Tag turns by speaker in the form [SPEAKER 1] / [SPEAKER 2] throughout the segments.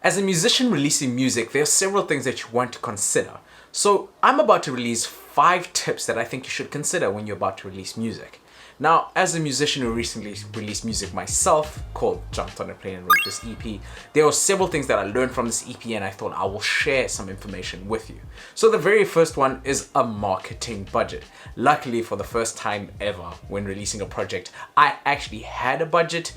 [SPEAKER 1] As a musician releasing music, there are several things that you want to consider. So I'm about to release 5 tips that I think you should consider when you're about to release music. Now, as a musician who recently released music myself, called Jumped on a Plane and Wrote This EP, there were several things that I learned from this EP and I thought I will share some information with you. So the very first one is a marketing budget. Luckily, for the first time ever when releasing a project, I actually had a budget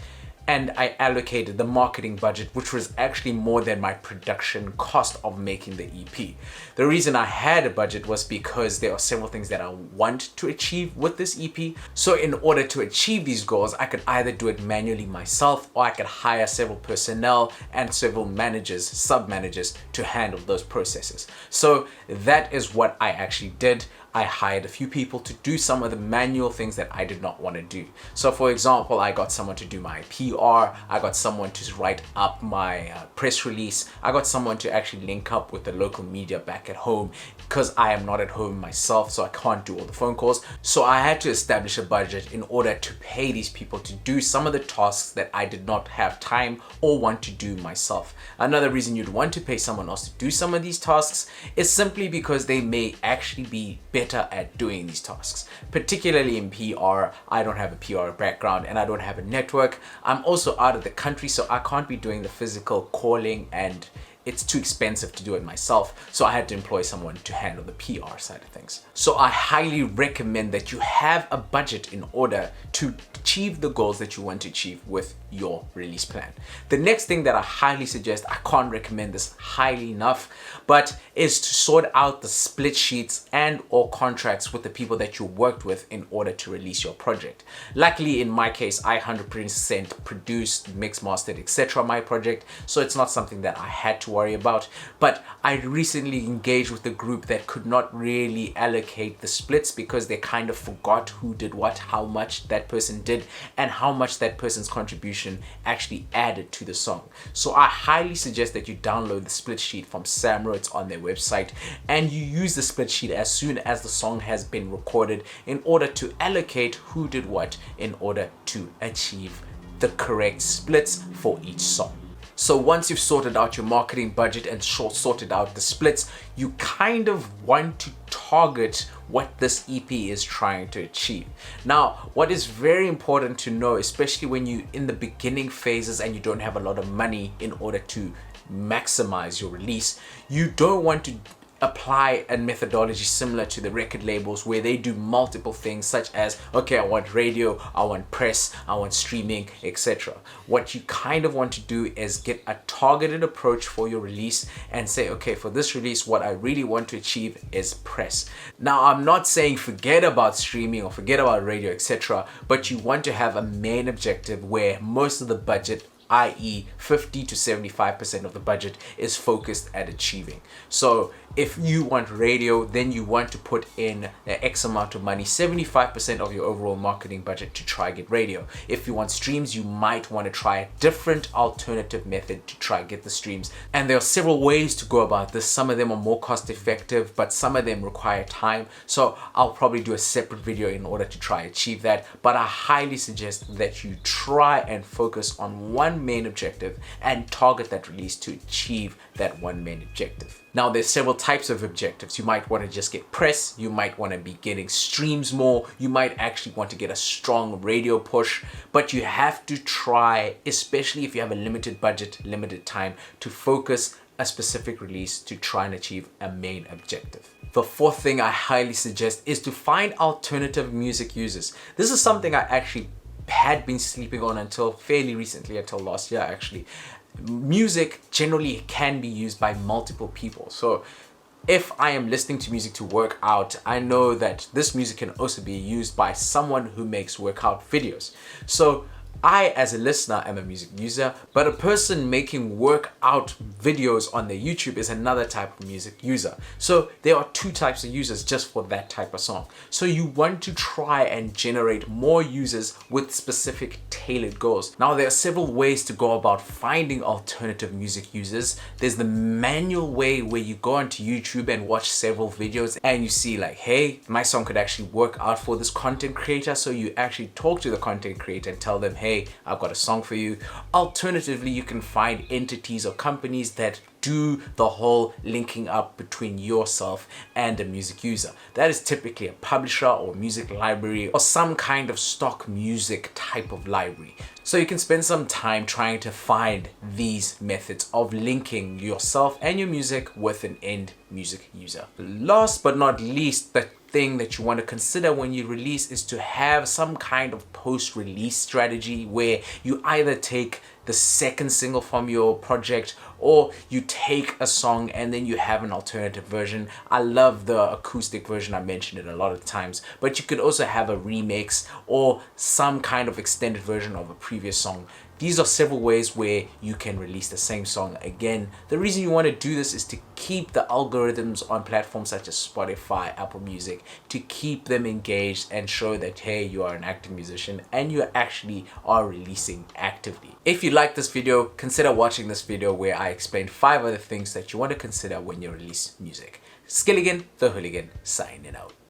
[SPEAKER 1] and I allocated the marketing budget, which was actually more than my production cost of making the EP. The reason I had a budget was because there are several things that I want to achieve with this EP. So in order to achieve these goals, I could either do it manually myself or I could hire several personnel and several managers, sub-managers to handle those processes. So that is what I actually did. I hired a few people to do some of the manual things that I did not want to do. So for example, I got someone to do my PR, I got someone to write up my press release, I got someone to actually link up with the local media back at home because I am not at home myself, so I can't do all the phone calls. So I had to establish a budget in order to pay these people to do some of the tasks that I did not have time or want to do myself. Another reason you'd want to pay someone else to do some of these tasks is simply because they may actually be better at doing these tasks. Particularly in PR, I don't have a PR background and I don't have a network. I'm also out of the country, so I can't be doing the physical calling and it's too expensive to do it myself. So I had to employ someone to handle the PR side of things. So I highly recommend that you have a budget in order to achieve the goals that you want to achieve with your release plan. The next thing that I highly suggest, I can't recommend this highly enough, but is to sort out the split sheets and or contracts with the people that you worked with in order to release your project. Luckily, in my case, I 100% produced, mixed, mastered, etc. my project, so it's not something that I had to worry about. But I recently engaged with a group that could not really allocate the splits because they kind of forgot who did what, how much that person did, and how much that person's contribution actually added to the song. So I highly suggest that you download the split sheet from SAMRO. It's on their website, and you use the split sheet as soon as the song has been recorded in order to allocate who did what in order to achieve the correct splits for each song. So once you've sorted out your marketing budget and sorted out the splits, you kind of want to target what this EP is trying to achieve. Now, what is very important to know, especially when you're in the beginning phases and you don't have a lot of money in order to maximize your release, you don't want to apply a methodology similar to the record labels where they do multiple things such as, okay, I want radio, I want press, I want streaming, etc. What you kind of want to do is get a targeted approach for your release and say, okay, for this release, what I really want to achieve is press. Now, I'm not saying forget about streaming or forget about radio, etc., but you want to have a main objective where most of the budget, i.e. 50 to 75% of the budget, is focused at achieving. So if you want radio, then you want to put in X amount of money, 75% of your overall marketing budget, to try get radio. If you want streams, you might want to try a different alternative method to try get the streams. And there are several ways to go about this. Some of them are more cost effective, but some of them require time. So I'll probably do a separate video in order to try achieve that. But I highly suggest that you try and focus on one main objective and target that release to achieve that one main objective. Now, there's several types of objectives. You might want to just get press, you might want to be getting streams more, you might actually want to get a strong radio push, but you have to try, especially if you have a limited budget, limited time, to focus a specific release to try and achieve a main objective. The fourth thing I highly suggest is to find alternative music users. This is something I actually had been sleeping on until fairly recently, until last year actually. Music generally can be used by multiple people. So if I am listening to music to work out, I know that this music can also be used by someone who makes workout videos. So I, as a listener, am a music user, but a person making workout videos on their YouTube is another type of music user. So there are 2 types of users just for that type of song. So you want to try and generate more users with specific tailored goals. Now, there are several ways to go about finding alternative music users. There's the manual way where you go onto YouTube and watch several videos and you see like, hey, my song could actually work out for this content creator. So you actually talk to the content creator and tell them, hey, I've got a song for you. Alternatively, you can find entities or companies that do the whole linking up between yourself and a music user. That is typically a publisher or music library or some kind of stock music type of library. So you can spend some time trying to find these methods of linking yourself and your music with an end music user. Last but not least, the thing that you want to consider when you release is to have some kind of post-release strategy where you either take the second single from your project or you take a song and then you have an alternative version. I love the acoustic version, I mentioned it a lot of times, but you could also have a remix or some kind of extended version of a previous song. These are several ways where you can release the same song again. The reason you want to do this is to keep the algorithms on platforms such as Spotify, Apple Music, to keep them engaged and show that, hey, you are an active musician and you actually are releasing actively. If you like this video, consider watching this video where I explain 5 other things that you want to consider when you release music. Skilligan, the Hooligan, signing out.